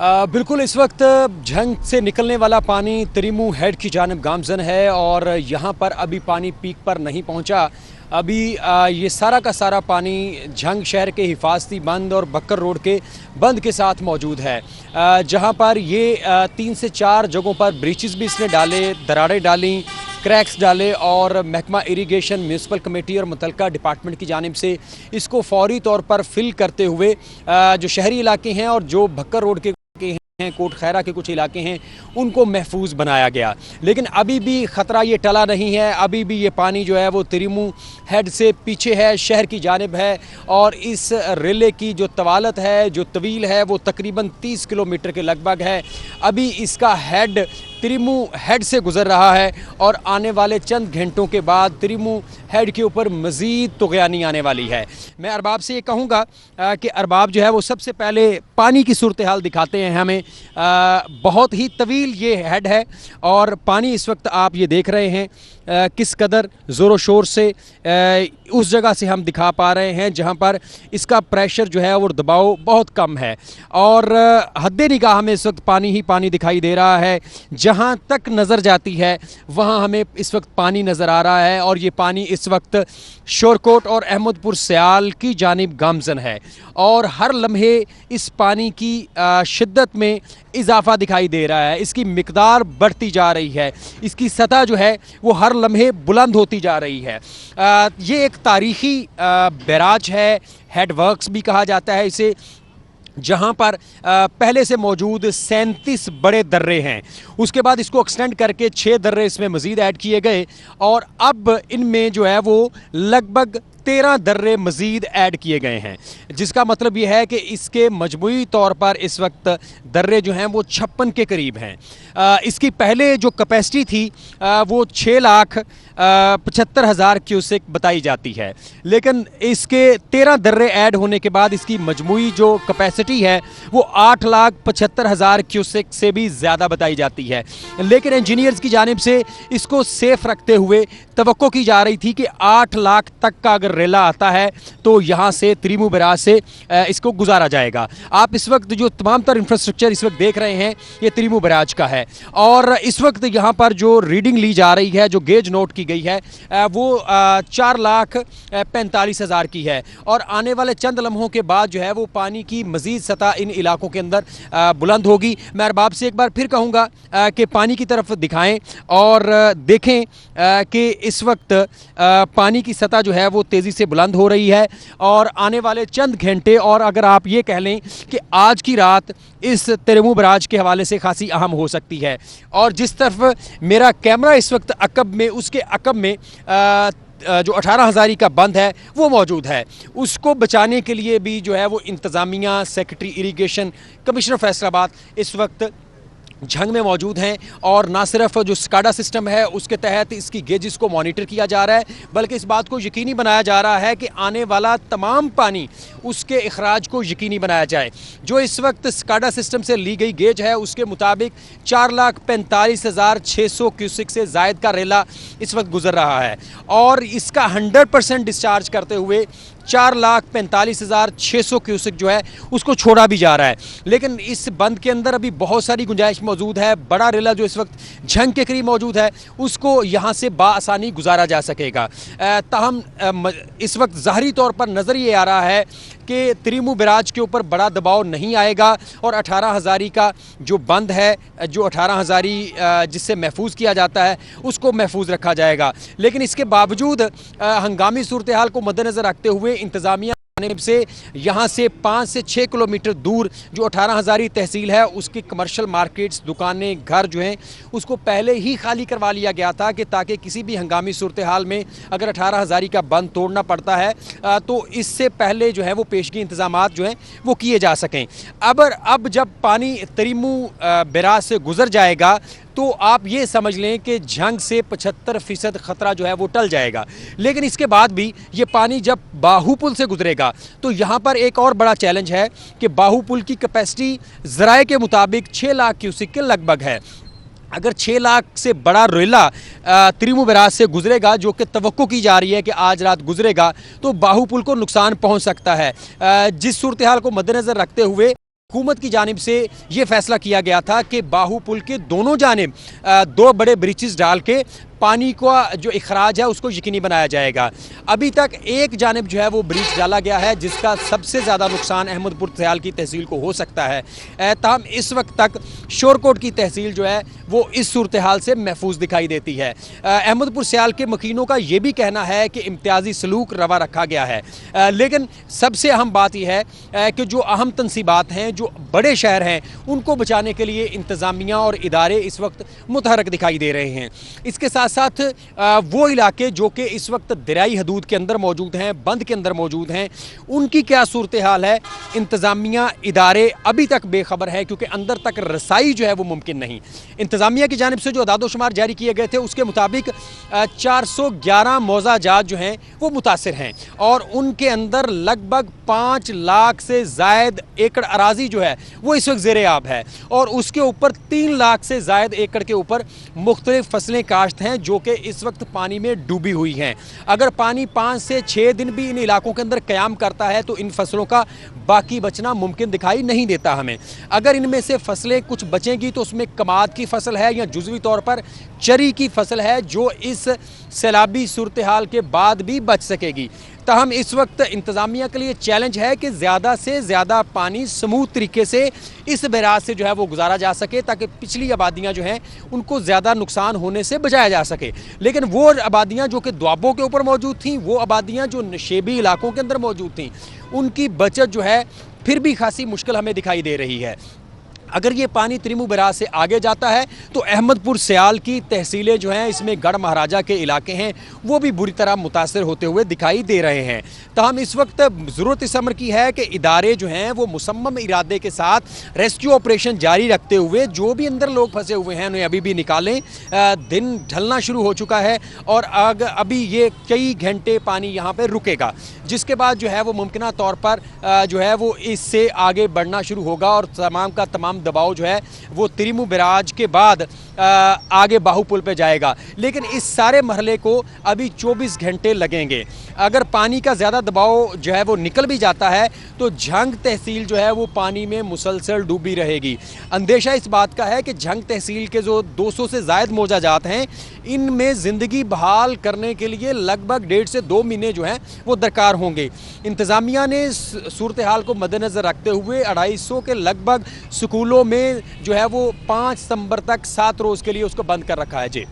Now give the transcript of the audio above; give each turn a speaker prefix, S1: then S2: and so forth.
S1: बिल्कुल इस वक्त झंग से निकलने वाला पानी तिरिमू हेड की जानिब गामजन है और यहाँ पर अभी पानी पीक पर नहीं पहुँचा। अभी ये सारा का सारा पानी झंग शहर के हिफाजती बंद और बक्कर रोड के बंद के साथ मौजूद है, जहाँ पर ये 3 से 4 जगहों पर ब्रीचेस भी इसने डाले, दरारें डाली, क्रैक्स डाले और महकमा इरिगेशन, म्यूनसिपल कमेटी और मुतलका डिपार्टमेंट की जानिब से इसको फौरी तौर पर फिल करते हुए जो शहरी इलाके हैं और जो बक्कर रोड के हैं, कोट खैरा के कुछ इलाके हैं, उनको महफूज बनाया गया। लेकिन अभी भी ख़तरा ये टला नहीं है। अभी भी ये पानी जो है वो तिरिमू हेड से पीछे है, शहर की जानिब है और इस रेले की जो तवालत है, जो तवील है, वो तकरीबन 30 किलोमीटर के लगभग है। अभी इसका हेड तिरिमू हेड से गुज़र रहा है और आने वाले चंद घंटों के बाद तिरिमू हेड के ऊपर मज़ीद तुग़यानी आने वाली है। मैं अरबाब से ये कहूँगा कि अरबाब जो है वो सबसे पहले पानी की सूरत हाल दिखाते हैं हमें। बहुत ही तवील ये हेड है और पानी इस वक्त आप ये देख रहे हैं किस कदर ज़ोर शोर से उस जगह से हम दिखा पा रहे हैं जहां पर इसका प्रेशर जो है और दबाव बहुत कम है और हद्दे निगाह में इस वक्त पानी ही पानी दिखाई दे रहा है। जहां तक नज़र जाती है वहां हमें इस वक्त पानी नज़र आ रहा है और ये पानी इस वक्त शोरकोट और अहमदपुर सयाल की जानिब गामजन है और हर लम्हे इस पानी की शिद्दत में इजाफा दिखाई दे रहा है। इसकी मिकदार बढ़ती जा रही है, इसकी सतह जो है वो हर लम्हे बुलंद होती जा रही है। ये एक तारीख़ी बैराज है, हेड वर्क्स भी कहा जाता है इसे, जहाँ पर पहले से मौजूद 37 बड़े दर्रे हैं। उसके बाद इसको एक्सटेंड करके 6 दर्रे इसमें मज़ीद ऐड किए गए और अब इनमें जो है वो लगभग 13 दर्रे मज़ीद ऐड किए गए हैं, जिसका मतलब ये है कि इसके मजमूई तौर पर इस वक्त दर्रे जो हैं वो 56 के करीब हैं। इसकी पहले जो कैपेसिटी थी वो 6,75,000 क्यूसेक बताई जाती है, लेकिन इसके 13 दर्रे ऐड होने के बाद इसकी मजमूई जो कैपेसिटी है वो 8,75,000 क्यूसेक से भी ज़्यादा बताई जाती है। लेकिन इंजीनियर्स की जानिब से इसको सेफ रखते हुए तवक्को की जा रही थी कि 8 लाख तक का अगर रेला आता है तो यहाँ से तिरिमू बैराज से इसको गुजारा जाएगा। आप इस वक्त जो तमाम तर इंफ्रास्ट्रक्चर इस वक्त देख रहे हैं ये तिरिमू बैराज का है और इस वक्त यहाँ पर जो रीडिंग ली जा रही है, जो गेज नोट की गई है वो 4,45,000 की है और आने वाले चंद लम्हों के बाद जो है वो पानी की मज़ीद सतह इन इलाकों के अंदर बुलंद होगी। मैं अरबाब से एक बार फिर कहूँगा कि पानी की तरफ दिखाएं और देखें कि इस वक्त पानी की सतह जो है वो तेज़ी से बुलंद हो रही है और आने वाले चंद घंटे और अगर आप ये कह लें कि आज की रात इस तिरिमू बैराज के हवाले से खासी अहम हो सकती है। और जिस तरफ मेरा कैमरा इस वक्त अकब में, उसके अकब में जो 18,000 का बंद है वो मौजूद है, उसको बचाने के लिए भी जो है वो इंतज़ामिया, सेक्रेटरी इरिगेशन, कमिश्नर फैसलाबाद इस वक्त झंग में मौजूद हैं और ना सिर्फ जो स्काडा सिस्टम है उसके तहत इसकी गेजेस को मॉनिटर किया जा रहा है, बल्कि इस बात को यकीनी बनाया जा रहा है कि आने वाला तमाम पानी उसके अखराज को यकीनी बनाया जाए। जो इस वक्त स्काडा सिस्टम से ली गई गेज है उसके मुताबिक 4,45,600 क्यूसिक से ज़ायद का रेला इस वक्त गुजर रहा है और इसका 100% डिस्चार्ज करते हुए 4,45,600 क्यूसिक जो है उसको छोड़ा भी जा रहा है। लेकिन इस बंद के अंदर अभी बहुत सारी गुंजाइश मौजूद है। बड़ा रेला जो इस वक्त झंग के करीब मौजूद है उसको यहाँ से बाआसानी गुजारा जा सकेगा। ताहम इस वक्त ज़ाहरी तौर पर नज़र ये आ रहा है कि तिरिमू बैराज के ऊपर बड़ा दबाव नहीं आएगा और 18,000 का जो बंद है, जो 18,000 जिससे महफूज किया जाता है उसको महफूज रखा जाएगा। लेकिन इसके बावजूद हंगामी सूरत हाल को मद्देनज़र रखते हुए इंतज़ामिया से यहाँ से 5 से 6 किलोमीटर दूर जो 18,000 तहसील है उसकी कमर्शियल मार्केट्स, दुकानें, घर जो हैं उसको पहले ही खाली करवा लिया गया था कि ताकि किसी भी हंगामी सूरत हाल में अगर 18,000 का बंद तोड़ना पड़ता है तो इससे पहले जो है वो पेशगी इंतजामात जो हैं वो किए जा सकें। अब जब पानी तिरिमू बैराज से गुजर जाएगा तो आप ये समझ लें कि झंग से 75% ख़तरा जो है वो टल जाएगा। लेकिन इसके बाद भी ये पानी जब बाहू पुल से गुजरेगा तो यहाँ पर एक और बड़ा चैलेंज है कि बाहू पुल की कैपेसिटी ज़राए के मुताबिक 6 लाख क्यूसिक के लगभग है। अगर 6 लाख से बड़ा रेला तिरिमू बैराज से गुजरेगा, जो कि तवक्को की जा रही है कि आज रात गुजरेगा, तो बाहू पुल को नुकसान पहुँच सकता है। जिस सूरत हाल को मद्देनज़र रखते हुए हुकूमत की जानिब से ये फैसला किया गया था कि बाहू पुल के दोनों जानिब 2 बड़े ब्रिजेस डाल के पानी का जो इखराज है उसको यकीनी बनाया जाएगा। अभी तक एक जानिब जो है वो ब्रिज डाला गया है, जिसका सबसे ज़्यादा नुकसान अहमदपुर सयाल की तहसील को हो सकता है। ताहम इस वक्त तक शोरकोट की तहसील जो है वो इस सूरत हाल से महफूज दिखाई देती है। अहमदपुर सयाल के मकीनों का ये भी कहना है कि इम्तियाजी सलूक रवा रखा गया है, लेकिन सबसे अहम बात यह है कि जो अहम तनसीबात हैं, जो बड़े शहर हैं, उनको बचाने के लिए इंतज़ामिया और इदारे इस वक्त मुतहरक दिखाई दे रहे हैं। इसके साथ साथ वो इलाके जो कि इस वक्त दरियाई हदूद के अंदर मौजूद हैं, बंद के अंदर मौजूद हैं, उनकी क्या सूरत हाल है, इंतज़ामिया इदारे अभी तक बेखबर है, क्योंकि अंदर तक रसाई जो है वो मुमकिन नहीं। इंतज़ामिया की जानिब से जो अदाद-ओ-शुमार जारी किए गए थे उसके मुताबिक 411 मौज़ाजात जो हैं वो मुतासिर हैं और उनके अंदर लगभग 5 लाख से ज़ायद एकड़ अराजी जो है वो इस वक्त ज़ेरे आब है और उसके ऊपर 3 लाख से ज़ायद एकड़ के ऊपर मुख्तलिफ फसलें काश्त हैं जो कि इस वक्त पानी में डूबी हुई हैं। अगर पानी 5 से 6 दिन भी इन इलाकों के अंदर क़याम करता है तो इन फसलों का बाकी बचना मुमकिन दिखाई नहीं देता हमें। अगर इनमें से फसलें कुछ बचेंगी तो उसमें कमाद की फसल है या जुज़वी तौर पर चरी की फसल है जो इस सैलाबी सूरत हाल के बाद भी बच सकेगी। ताहम इस वक्त इंतज़ामिया के लिए चैलेंज है कि ज़्यादा से ज़्यादा पानी स्मूथ तरीके से इस बैराज से जो है वो गुजारा जा सके ताकि पिछली आबादियाँ जो हैं उनको ज़्यादा नुकसान होने से बचाया जा सके। लेकिन वो आबादियाँ जो कि दुआबों के ऊपर मौजूद थीं, वो आबादियाँ जो नशेबी इलाकों के अंदर मौजूद थीं, उनकी बचत जो है फिर भी खासी मुश्किल हमें दिखाई दे रही है। अगर ये पानी त्रिमू बैराज से आगे जाता है तो अहमदपुर सयाल की तहसीलें जो हैं, इसमें गढ़ महाराजा के इलाके हैं, वो भी बुरी तरह मुतासर होते हुए दिखाई दे रहे हैं। ताहम इस वक्त ज़रूरत इस अमर की है कि इदारे जो हैं वो मुसम्मम इरादे के साथ रेस्क्यू ऑपरेशन जारी रखते हुए जो भी अंदर लोग फंसे हुए हैं उन्हें अभी भी निकालें। दिन ढलना शुरू हो चुका है और अभी ये कई घंटे पानी यहाँ पर रुकेगा, जिसके बाद जो है वो मुमकिन तौर पर जो है वो इससे आगे बढ़ना शुरू होगा और तमाम का तमाम दबाव जो है वो त्रिमू बैराज के बाद आगे बाहू पुल पे जाएगा। लेकिन इस सारे मरहले को अभी 24 घंटे लगेंगे। अगर पानी का ज़्यादा दबाव जो है वो निकल भी जाता है तो झंग तहसील जो है वो पानी में मुसलसल डूबी रहेगी। अंदेशा इस बात का है कि झंग तहसील के जो 200 से ज़ायद मौजाजात हैं, इनमें ज़िंदगी बहाल करने के लिए लगभग 1.5 से 2 महीने जो हैं वो दरकार होंगे। इंतज़ामिया ने सूरत हाल को मद्देनज़र रखते हुए 250 के लगभग स्कूलों में जो है वो 5 सितंबर तक 7 रोज़ के लिए उसको बंद कर रखा है। जी।